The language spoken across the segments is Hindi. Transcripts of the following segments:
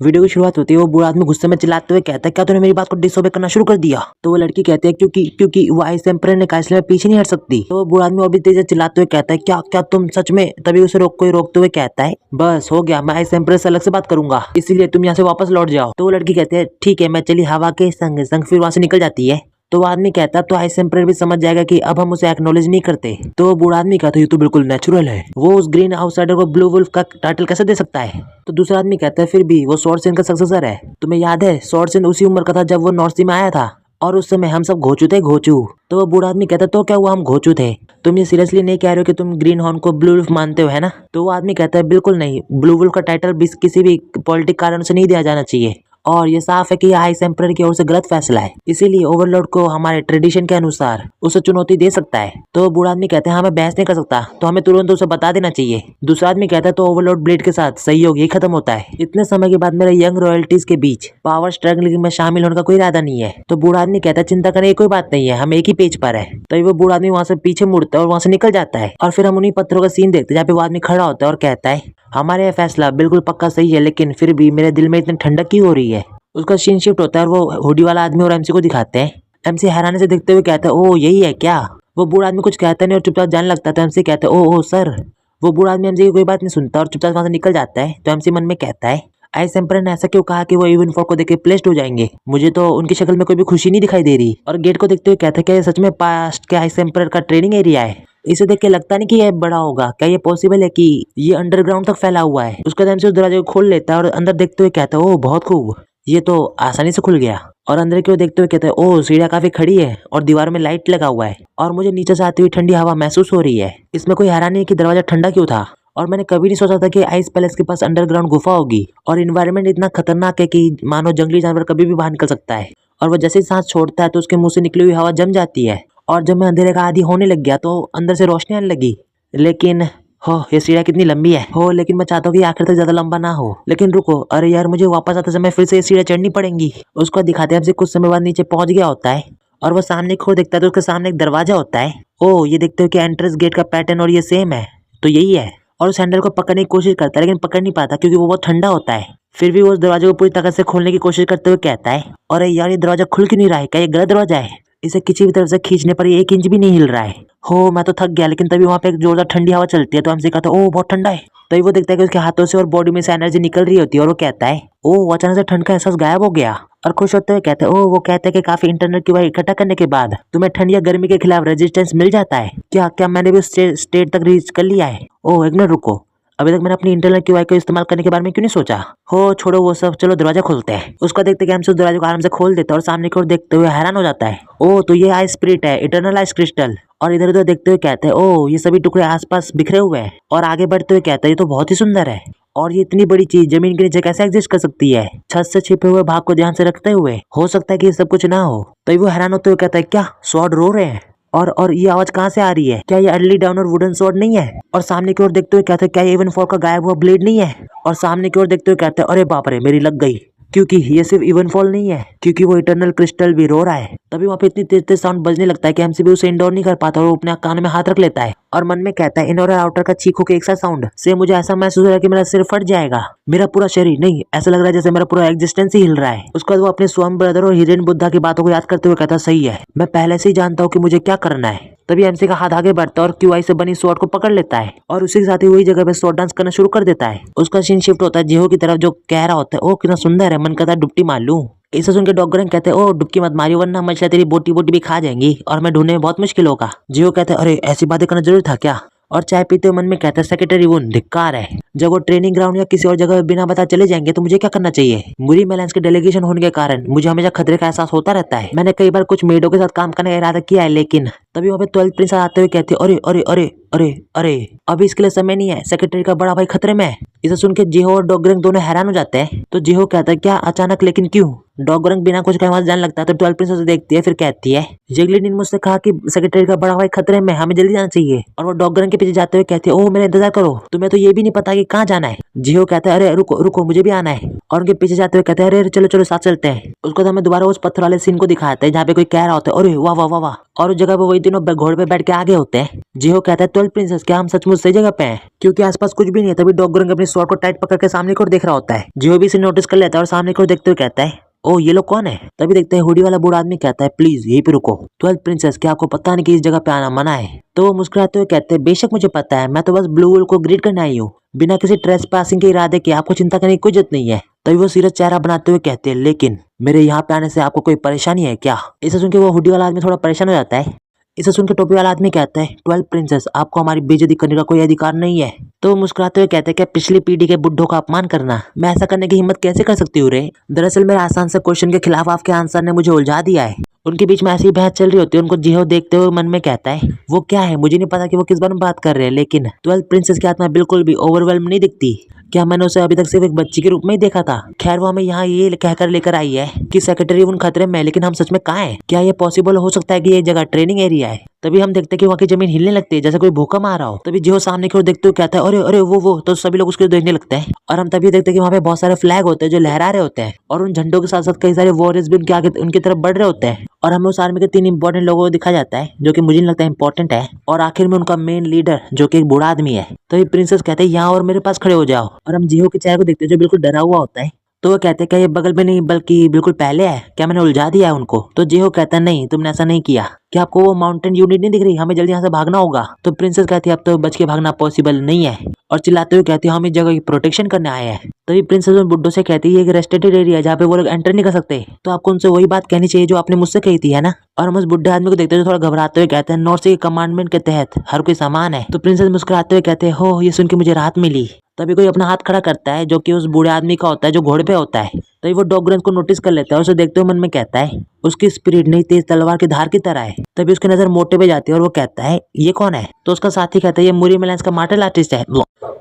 वीडियो की शुरुआत होती है, वो बूढ़ा आदमी गुस्से में चिल्लाते हुए कहता है, क्या तूने मेरी बात को डिसओबे करना शुरू कर दिया? तो वो लड़की कहती है, क्योंकि क्योंकि वो आइस एम्परर ने कहा इसलिए मैं पीछे नहीं हट सकती। तो वो बूढ़ा आदमी और भी तेज चिल्लाते हुए कहता है, क्या क्या तुम सच में? तभी उसे रोकते हुए कहता है, बस हो गया, मैं आइस एम्परर से अलग से बात करूंगा, इसीलिए तुम यहाँ से वापस लौट जाओ। तो वो लड़की कहती है, ठीक है। मैं चली हवा के संग संग फिर वहां से निकल जाती है। तो वो आदमी कहता तो आइस एम्परर भी समझ जाएगा कि अब हम उसे एक्नॉलेज नहीं करते। तो वो बूढ़ा आदमी कहता है, ये तो बिल्कुल नेचुरल है, वो उस ग्रीन आउटसाइडर को ब्लू वुल्फ का टाइटल कैसे दे सकता है? तो दूसरा आदमी कहता है, फिर भी वो स्वॉर्ड का सक्सेसर है। तुम्हें याद है स्वॉर्ड उसी उम्र का था जब वो नॉर्थ सी में आया था, और उस समय हम सब घोचू थे, घोचू। तो वो बूढ़ा आदमी कहता, तो क्या हुआ, हम घोचू थे? तुम ये सीरियसली नहीं कह रहे हो कि तुम ग्रीन हॉर्न को ब्लू वुल्फ मानते हो, है ना? तो वो आदमी कहता है, बिल्कुल नहीं, ब्लू वुल्फ का टाइटल किसी भी पॉलिटिक कारण से नहीं दिया जाना चाहिए, और ये साफ है कि यह आइस एम्परर की ओर से गलत फैसला है, इसीलिए ओवरलॉर्ड को हमारे ट्रेडिशन के अनुसार उसे चुनौती दे सकता है। तो बूढ़ा आदमी कहते हैं, हाँ मैं बहस नहीं कर सकता, तो हमें तुरंत उसे बता देना चाहिए। दूसरा आदमी कहता है, तो ओवरलॉर्ड ब्लेड के साथ सहयोग यही खत्म होता है। इतने समय के बाद मेरे यंग रॉयल्टीज के बीच पावर स्ट्रगल में शामिल होने का कोई इरादा नहीं है। तो बूढ़ा आदमी कहता है, चिंता करने की कोई बात नहीं है, हम एक ही पेज पर है। तो वो बूढ़ा आदमी वहां से पीछे मुड़ता है और वहां से निकल जाता है, और फिर हम उन्हीं पत्थरों का सीन देखते हैं जहाँ पे वो आदमी खड़ा होता है और कहता है, हमारे यह फैसला बिल्कुल पक्का सही है, लेकिन फिर भी मेरे दिल में इतनी ठंडक क्यों हो रही है? उसका सीन शिफ्ट होता है और वो हुडी वाला आदमी और एमसी को दिखाते हैं। एमसी हैरानी से देखते हुए कहता है, ओह यही है क्या? वो बूढ़ा आदमी कुछ कहता नहीं और चुपचाप जाने लगता है। तो एमसी कहता है, ओह सर। वो बूढ़ा आदमी एमसी की कोई बात नहीं सुनता और चुपचाप वहां से निकल जाता है। तो एमसी मन में कहता है, आइस एम्परर ने ऐसा क्यों कहा कि वो इवन फॉर को देख प्लेस्ड हो जाएंगे? मुझे तो उनकी शक्ल में कोई भी खुशी नहीं दिखाई दे रही। और गेट को देखते हुए कहता है, क्या ये सच में पास्ट के आइस एम्परर का ट्रेनिंग एरिया है? इसे देख के लगता नहीं कि यह बड़ा होगा, क्या ये पॉसिबल है कि ये अंडरग्राउंड तक फैला हुआ है? उसके बाद एमसी उस दरवाजे को खोल लेता है और अंदर देखते हुए कहता है, ओह बहुत खूब, ये तो आसानी से खुल गया। और अंदर की ओर देखते हुए कहते हैं, ओह सीढ़ियाँ काफी खड़ी है और दीवार में लाइट लगा हुआ है, और मुझे नीचे से आती हुई ठंडी हवा महसूस हो रही है। इसमें कोई हैरानी है कि दरवाजा ठंडा क्यों था, और मैंने कभी नहीं सोचा था कि आइस पैलेस के पास अंडरग्राउंड गुफा होगी, और इन्वायरमेंट इतना खतरनाक है कि मानो जंगली जानवर कभी भी बाहर निकल सकता है। और वो जैसे ही सांस छोड़ता है तो उसके मुंह से निकली हुई हवा जम जाती है, और जब मैं अंधेरे का आदी होने लग गया तो अंदर से रोशनी आने लगी। लेकिन हो ये सीढ़ियाँ कितनी लंबी है हो, लेकिन मैं चाहता हूँ कि आखिर तक ज्यादा लंबा ना हो। लेकिन रुको, अरे यार मुझे वापस आते समय फिर से ये सीढ़ियाँ चढ़नी पड़ेंगी। उसको दिखाते हैं, कुछ समय बाद नीचे पहुंच गया होता है और वो सामने की ओर देखता है तो उसके सामने एक दरवाजा होता है। ओ ये देखते हो कि एंट्रेंस गेट का पैटर्न और ये सेम है, तो यही है। और उस हैंडल को पकड़ने की कोशिश करता है लेकिन पकड़ नहीं पाता क्योंकि वो बहुत ठंडा होता है। फिर भी वो उस दरवाजे को पूरी तरह से खोलने की कोशिश करते हुए कहता है, अरे यार ये दरवाजा खुल क्यों नहीं रहा है? क्या ये गलत दरवाजा है? इसे किसी भी तरफ से खींचने पर ये 1 इंच भी नहीं हिल रहा है। हो मैं तो थक गया। लेकिन तभी वहाँ पे एक जोरदार ठंडी हवा चलती है तो हमसे कहता है, ओह बहुत ठंडा है। तभी वो देखता है कि उसके हाथों से और बॉडी में से एनर्जी निकल रही होती है, और वो कहता है, ओह अचानक से ठंड का एहसास गायब हो गया। और खुश होते हुए कहते हैं, ओह वो कहते हैं कि काफी इंटरनेट की वही इकट्ठा करने के बाद तुम्हें ठंड या गर्मी के खिलाफ रेजिस्टेंस मिल जाता है। क्या क्या मैंने भी उस स्टेट तक रीच कर लिया है? ओह एक मिनट रुको, अभी तक मैंने अपनी इंटरनेट की वाई को इस्तेमाल करने के बारे में क्यों नहीं सोचा? हो छोड़ो वो सब, चलो दरवाजा खोलते हैं। उसको देखते कि हम उस दरवाजे को आराम से खोल देते हैं और सामने की ओर देखते हुए हैरान हो जाता है, ओह तो ये आइस स्पिरिट है, इटरनल आइस क्रिस्टल। और इधर उधर देखते हुए कहते हैं, ओह ये सभी टुकड़े आसपास बिखरे हुए हैं। और आगे बढ़ते हुए कहते हैं, ये तो बहुत ही सुंदर है, और ये इतनी बड़ी चीज जमीन के नीचे कैसे एग्जिस्ट कर सकती है? छत से छिपे हुए भाग को ध्यान से रखते हुए हो सकता है कि ये सब कुछ ना हो। तो वो हैरान होते हुए कहता है, क्या स्वॉर्ड रो रहे हैं? और ये आवाज कहाँ से आ रही है? क्या ये अर्ली डाउन और वुडन स्वॉर्ड नहीं है? और सामने की ओर देखते हुए कहते हैं, क्या ये इवन फॉल का गायब हुआ ब्लेड नहीं है? और सामने की ओर देखते हुए कहते हैं, अरे बाप रे मेरी लग गई, क्योंकि ये सिर्फ इवन फॉल नहीं है, क्योंकि वो इटरनल क्रिस्टल भी रो रहा है। तभी वहाँ पे इतनी तेज तेज साउंड बजने लगता है कि एमसीबी उसे इंडोर नहीं कर पाता और वो अपने कान में हाथ रख लेता है और मन में कहता है, इनर और आउटर का चीखों के एक साथ साउंड से मुझे ऐसा महसूस हो रहा है कि मेरा सिर फट जाएगा, मेरा पूरा शरीर नहीं, ऐसा लग रहा है जैसे मेरा पूरा एग्जिस्टेंस ही हिल रहा है। उसके बाद वो अपने स्वयं ब्रदर और हिरेन बुद्धा की बातों को याद करते हुए कहता, सही है, मैं पहले से ही जानता हूँ कि मुझे क्या करना है। तभी एमसी का हाथ आगे बढ़ता है और क्यूआई से बनी स्वॉर्ड को पकड़ लेता है और उसी के साथ ही वही जगह पे स्वॉर्ड डांस करना शुरू कर देता है। उसका सीन शिफ्ट होता है जिहो की तरफ, जो कह रहा होता है, ओ कितना सुंदर है, मन करता है डुबकी मार लूं। इसे सुन के डॉगरंग कहते हैं, ओ डुबकी मत मारियो वरना मछलियां तेरी बोटी बोटी भी खा जाएंगी और मैं ढूंढने में बहुत मुश्किल होगा। जियो कहते हैं, अरे ऐसी बातें करना जरूरी था क्या? और चाय पीते हुए मन में कहता है, सेक्रेटरी वुन धिक्कार है, जब वो ट्रेनिंग ग्राउंड या किसी और जगह बिना बता चले जाएंगे तो मुझे क्या करना चाहिए? मुरी मेलांस के डेलीगेशन होने के कारण मुझे हमेशा खतरे का एहसास होता रहता है। मैंने कई बार कुछ मेडों के साथ काम करने का इरादा किया है, लेकिन तभी वहाँ पे 12th प्रिंस आते हुए कहते, अरे अरे अरे अरे अरे अभी इसके लिए समय नहीं है, सेक्रेटरी का बड़ा भाई खतरे में है। इसे सुन के जिहो और डॉगरंग दोनों हैरान हो जाते हैं। तो जिहो कहता है, क्या अचानक, लेकिन क्यों? डॉगरंग बिना कुछ कहे वहां जाने लगता है। तो 12th प्रिंस उसे देखती है, फिर कहती है, जिगलिन ने मुझसे कहा कि सेक्रेटरी का बड़ा भाई खतरे में, हमें जल्दी जाना चाहिए। और वो डॉगरंग के पीछे जाते हुए कहती है, ओह मेरा इंतजार करो, तुम्हें तो ये भी नहीं पता कि कहाँ जाना है। जिहो कहता है, अरे रुको रुको मुझे भी आना है। और उनके पीछे जाते हुए कहते हैं, अरे चलो चलो साथ चलते हैं। उसको तो हमें दोबारा उस पत्थर वाले सीन को दिखाते हैं जहाँ पे कोई कह रहा होता है, अरे वाह वाह वाह वाह, और उस जगह पे वही तीनों घोड़े पे बैठ के आगे होते हैं। जिहो कहता है 12 प्रिंसेस क्या हम सचमुच सही जगह पे हैं? क्योंकि आसपास कुछ भी नहीं है। तभी डॉगरंग अपनी स्वॉर्ड को टाइट पकड़ के सामने की ओर देख रहा होता है। जिहो भी इसे नोटिस कर लेता है और सामने की ओर देखते हुए कहता है ओ ये लोग कौन है? तभी देखते हैं हुडी वाला बूढ़ा आदमी कहता है प्लीज यहीं पे रुको। 12 प्रिंसेस क्या आपको पता नहीं कि इस जगह पे आना मना है? तो वो मुस्कुराते हुए कहते हैं बेशक मुझे पता है, मैं तो बस ब्लू वुल को ग्रीट करने आई हूँ, बिना किसी ट्रेस पासिंग के इरादे के। आपको चिंता करने की कोई जरूरत नहीं है। तभी वो सीरियस चेहरा बनाते हुए कहते हैं लेकिन मेरे यहाँ पे आने से आपको कोई परेशानी है क्या? इसे सुन के वो हुडी वाला आदमी थोड़ा परेशान हो जाता है। इसे सुन के टोपी वाला आदमी कहता है 12 प्रिंसेस आपको हमारी बेइज्जती करने का कोई अधिकार नहीं है। तो वो मुस्कुराते हुए कहते हैं कि पिछली पीढ़ी के बुड्ढों का अपमान करना, मैं ऐसा करने की हिम्मत कैसे कर सकती हूँ रे? दरअसल मेरे आसान से क्वेश्चन के खिलाफ आपके आंसर ने मुझे उलझा दिया है। उनके बीच में ऐसी बहस चल रही होती है। उनको जिहो देखते हुए मन में कहता है वो क्या है? मुझे नहीं पता कि वो किस बारे में बात कर रहे हैं, लेकिन 12 प्रिंसेस की आत्मा बिल्कुल भी ओवरवेल्म नहीं दिखती। क्या मैंने उसे अभी तक सिर्फ एक बच्ची के रूप में ही देखा था? खैर वो हमें यहाँ ये कहकर लेकर आई है कि सेक्रेटरी उन खतरे में है, लेकिन हम सच में कहाँ हैं? क्या ये पॉसिबल हो सकता है कि ये जगह ट्रेनिंग एरिया है? तभी हम देखते हैं कि वहाँ की जमीन हिलने लगती है जैसे कोई भूकंप आ रहा हो। तभी जिहो सामने की ओर देखते हुए कहता है अरे अरे वो तो सभी लोग उसको देखने लगते हैं। और हम तभी देखते हैं कि वहाँ पे बहुत सारे फ्लैग होते हैं जो लहरा रहे होते हैं और उन झंडों के साथ साथ कई सारे वॉरियर्स भी उनके आगे उनकी तरफ बढ़ रहे होते हैं। और हमें उस आर्मी के 3 इंपॉर्टेंट लोगों को दिखाया जाता है जो कि मुझे नहीं लगता इंपॉर्टेंट है। और आखिर में उनका मेन लीडर जो कि एक बूढ़ा आदमी है। तभी प्रिंसेस कहते हैं यहाँ और मेरे पास खड़े हो जाओ। और हम जिहो के चेहरे को देखते हैं जो बिल्कुल डरा हुआ होता है। तो वो कहते हैं क्या ये बगल में नहीं बल्कि बिल्कुल पहले है? क्या मैंने उलझा दिया है उनको? तो जिहो कहता है नहीं तुमने ऐसा नहीं किया। क्या आपको वो माउंटेन यूनिट नहीं दिख रही? हमें जल्दी यहाँ से भागना होगा। तो प्रिंसेस कहती है अब तो बच के भागना पॉसिबल नहीं है और चिल्लाते हुए कहती है हम इस जगह की प्रोटेक्शन करने आए हैं। तभी प्रिंसेस उन बुड्ढों से कहती है ये एक रेस्ट्रिक्टेड एरिया है जहाँ पे वो लोग एंटर नहीं कर सकते। तो आपको उनसे वही बात कहनी चाहिए जो आपने मुझसे कही थी है ना? और हम उस बुढ़े आदमी को देखते हैं जो थोड़ा घबराते हुए कहते हैं नॉर्थ के कमांडमेंट के तहत हर कोई सामान है। तो प्रिंसेस मुस्कुराते हुए कहते हैं हो ये सुन के मुझे राहत मिली। तभी कोई अपना हाथ खड़ा करता है जो कि उस बूढ़े आदमी का होता है जो घोड़े पे होता है। तभी वो डॉगरंस को नोटिस कर लेता है और उसे देखते हुए मन में कहता है उसकी स्पिरिट नई तेज तलवार की धार की तरह है। तभी उसकी नजर मोटे पे जाती है और वो कहता है ये कौन है? तो उसका साथी कहता है ये मुरी मेलेंस का मार्शल आर्टिस्ट है।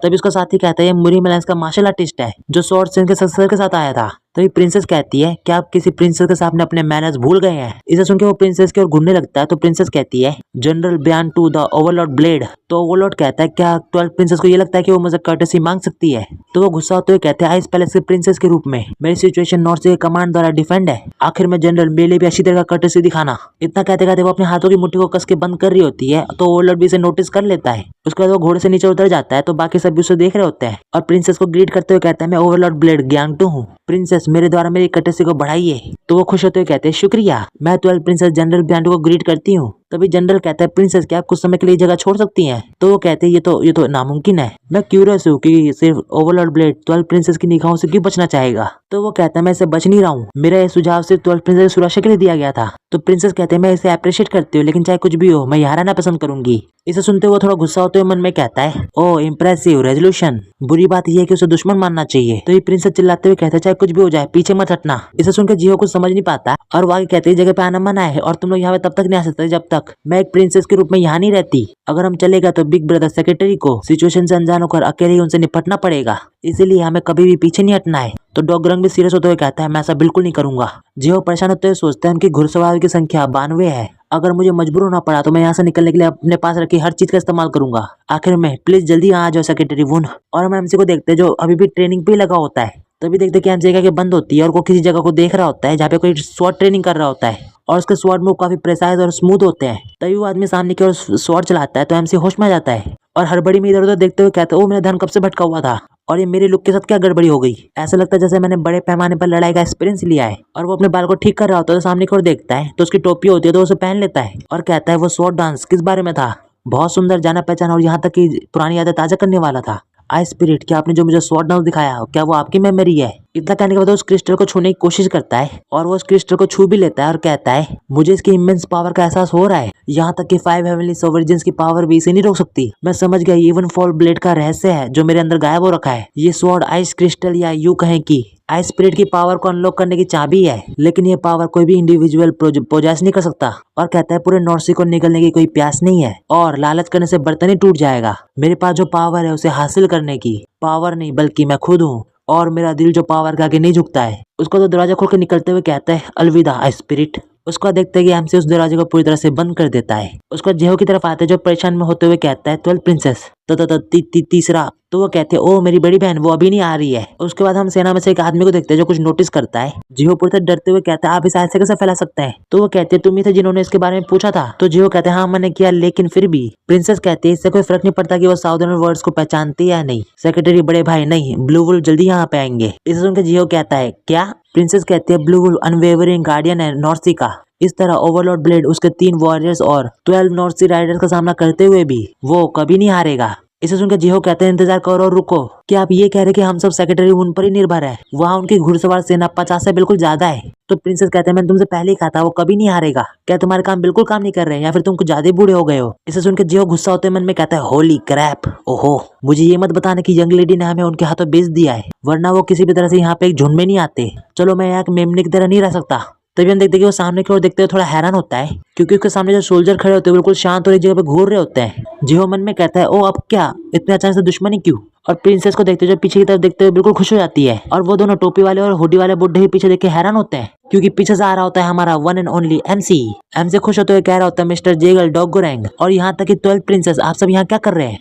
तभी उसका साथी कहता है ये मुरी मेलेंस का मार्शल आर्टिस्ट है जो स्वॉर्ड सिंह के सक्सेसर के साथ आया था। तभी प्रिंसेस कहती है क्या आप किसी प्रिंसेस के सामने अपने मैनर्स भूल गए हैं? इसे सुन के वो प्रिंसेस की ओर घूरने लगता है। तो प्रिंसेस कहती है जनरल बयान टू द ओवरलॉर्ड ब्लेड। तो ओवरलॉर्ड कहता है क्या 12 प्रिंसेस को ये लगता है कि वो मुझे कर्टेसी मांग सकती है? तो वो गुस्सा होते हुए कहते हैं आइस पैलेस के प्रिंसेस के रूप में मेरी सिचुएशन नॉर्थ के कमांड द्वारा डिफेंड है। आखिर में जनरल मेले भी अच्छी तरह कर्टेसी दिखाना। इतना कहते कहते वो अपने हाथों की मुट्ठी को कस के बंद कर रही होती है। तो ओवरलॉर्ड भी इसे नोटिस कर लेता है। उसके बाद वो घोड़े से नीचे उतर जाता है। तो बाकी सब भी उसे देख रहे होते हैं और प्रिंसेस को ग्रीट करते हुए कहता है मैं ओवरलॉर्ड ब्लेड ग्यांगटू हूँ, प्रिंसेस मेरे द्वारा मेरी कर्टेसी को बढ़ाइए। तो वो खुश होते हुए कहते हैं शुक्रिया, मैं 12 प्रिंसेस जनरल ब्यांडू को ग्रीट करती हूँ। तभी जनरल कहता है प्रिंसेस क्या आप कुछ समय के लिए जगह छोड़ सकती हैं? तो वो कहते हैं ये तो नामुमकिन है। मैं क्यूरियस हूँ कि सिर्फ ओवरलॉर्ड ब्लेड 12 प्रिंसेस की निगाहों से क्यों बचना चाहेगा? तो वो कहता है मैं इसे बच नहीं रहा हूँ, मेरा ये सुझाव सिर्फ 12 प्रिंसेस की सुरक्षा के लिए दिया गया था। तो प्रिंसेस कहते हैं मैं इसे अप्रिशिएट करती हूँ, लेकिन चाहे कुछ भी हो मैं यहाँ रहना पसंद करूंगी। इसे सुनते हुए थोड़ा गुस्सा होते हुए मन में कहता है ओ इम्प्रेसिव रेजोल्यूशन, बुरी बात यह है कि उसे दुश्मन मानना चाहिए। तो ये प्रिंसेस चिल्लाते हुए कहते हैं चाहे कुछ भी हो जाए पीछे मत हटना। इसे सुनकर जिहो कुछ समझ नहीं पाता और वो आगे कहते हैं जगह पे आना मना है और तुम लोग यहाँ पे तब तक नहीं आ सकते जब तक मैं एक प्रिंसेस के रूप में यहाँ नहीं रहती। अगर हम चलेगा तो बिग ब्रदर सेक्रेटरी को सिचुएशन से अनजान होकर अकेले ही उनसे निपटना पड़ेगा, इसीलिए हमें कभी भी पीछे नहीं हटना है। तो डॉगरंग भी सीरियस होते हुए कहता है मैं ऐसा बिल्कुल नहीं करूंगा। जिहो परेशान होते हुए सोचते हैं उनकी घुड़सवार की संख्या 92 है। अगर मुझे मजबूर होना पड़ा तो मैं यहाँ से निकलने के लिए अपने पास रखी हर चीज का इस्तेमाल करूंगा। आखिर में प्लीज जल्दी आ जाओ सेक्रेटरी वुन। और हम एमसी को देखते हैं जो अभी भी ट्रेनिंग पे लगा होता है। तभी देखते हैं कि जगह के बंद होती है और वो किसी जगह को देख रहा होता है जहाँ पे कोई स्वॉर्ड ट्रेनिंग कर रहा होता है और उसके स्वॉर्ड मूव काफी प्रेसाइज और स्मूथ होते हैं। तभी वो आदमी सामने की ओर स्वॉर्ड चलाता है तो एमसी होश में आ जाता है और हड़बड़ी में इधर उधर देखते हुए कहता है ओ मेरा ध्यान कब से भटका हुआ था और ये मेरे लुक के साथ क्या गड़बड़ी हो गई? ऐसा लगता है जैसे मैंने बड़े पैमाने पर लड़ाई का एक्सपीरियंस लिया है। और वो अपने बाल को ठीक कर रहा होता है तो सामने की ओर देखता है तो उसकी टोपी होती है तो उसे पहन लेता है और कहता है वो स्वॉर्ड डांस किस बारे में था? बहुत सुंदर, जाना पहचाना और यहाँ तक कि पुरानी यादें ताजा करने वाला था। आई स्पिरिट, क्या आपने जो मुझे स्वॉर्ड डांस दिखाया क्या वो आपकी मेमोरी है? इतना कहने के बाद उस क्रिस्टल को छूने की कोशिश करता है और वो उस क्रिस्टल को छू भी लेता है और कहता है मुझे इसकी इमेंस पावर का एहसास हो रहा है, यहाँ तक कि 5 हेवनली सोवर्जिन्स की पावर भी इसे नहीं रोक सकती। मैं समझ गया इवन फॉल ब्लेड का रहस्य है जो मेरे अंदर गायब हो रखा है। ये स्वॉर्ड आइस क्रिस्टल या यूं कहें कि आइस स्पिरिट की पावर को अनलॉक करने की चाबी है, लेकिन ये पावर कोई भी इंडिविजुअल पोजेस नहीं कर सकता। और कहता है पूरे नॉर्थ सी को निकलने की कोई प्यास नहीं है और लालच करने से बर्तन ही टूट जाएगा। मेरे पास जो पावर है उसे हासिल करने की पावर नहीं बल्कि मैं खुद हूँ और मेरा दिल जो पावर के आगे नहीं झुकता है। उसको तो दरवाजा खोल के निकलते हुए कहता है अलविदा आइस स्पिरिट। उसको देखते हैं कि एमसी उस दरवाजे को पूरी तरह से बंद कर देता है। उसको जिहो की तरफ आते जो परेशान में होते हुए कहता है 12 प्रिंसेस तीसरा। तो वो कहते हैं ओ मेरी बड़ी बहन वो अभी नहीं आ रही है। उसके बाद हम सेना में से एक आदमी को देखते हैं जो कुछ नोटिस करता है। जिहो पुरता डरते हुए कहता है आप इसे ऐसे कैसे फैला सकते हैं। तो वो कहते हैं तुम ही थे जिन्होंने इसके बारे में पूछा था। तो जिहो कहते हैं हाँ मैंने किया, लेकिन फिर भी। प्रिंसेस कहती है इससे कोई फर्क नहीं पड़ता कि वो साउदर्न वर्ड्स को पहचानती है या नहीं। सेक्रेटरी बड़े भाई नहीं, ब्लू वुल्फ जल्दी यहाँ पे आएंगे। इसे सुनकर जिहो कहता है क्या। प्रिंसेस कहती है ब्लू वुल्फ अनवेवरिंग गार्डियन है नॉर्थ सी का। इस तरह ओवरलॉर्ड ब्लेड उसके 3 वॉरियर्स और 12 नॉर्थ सी राइडर्स का सामना करते हुए भी वो कभी नहीं हारेगा। इसे सुनकर जिहो कहते हैं इंतजार करो और रुको। क्या आप ये कह रहे कि हम सब सेक्रेटरी उन पर ही निर्भर है। वहाँ उनकी घुड़सवार सेना 50 से बिल्कुल ज्यादा है। तो प्रिंसेस कहते हैं मैंने तुमसे पहले ही कहा था वो कभी नहीं हारेगा। क्या तुम्हारे काम बिल्कुल काम नहीं कर रहे हैं या फिर तुम कुछ ज्यादा ही बूढ़े हो गए हो। इसे सुनकर जिहो गुस्सा होते मन में कहता है होली क्रैप, ओहो मुझे ये मत बताने की यंग लेडी ने हमें उनके हाथों बेच दिया है, वरना वो किसी भी तरह से यहाँ पे एक झुंड में नहीं आते। चलो मैं यहाँ मेमने की तरह नहीं रह सकता। तभी हम देखते कि वो सामने की ओर देखते हुए थोड़ा हैरान होता है क्योंकि उसके सामने जो सोल्जर खड़े होते हैं बिल्कुल शांत और एक जगह पे घूर रहे होते हैं। जिहो मन में कहता है ओ अब क्या इतने अचानक से दुश्मनी क्यों। और प्रिंसेस को देखते जो पीछे की तरफ देखते हुए बिल्कुल खुश हो जाती है। और वो दोनों टोपी वाले और हुडी वाले बुड्ढे भी पीछे देख के हैरान होते हैं क्योंकि पीछे से आ रहा होता है हमारा वन एंड ओनली एमसी। खुश होते हुए कह रहा होता है मिस्टर जेगल डॉगोरैंग। और यहाँ तक कि 12 प्रिंसेस आप सब यहाँ क्या कर रहे हैं।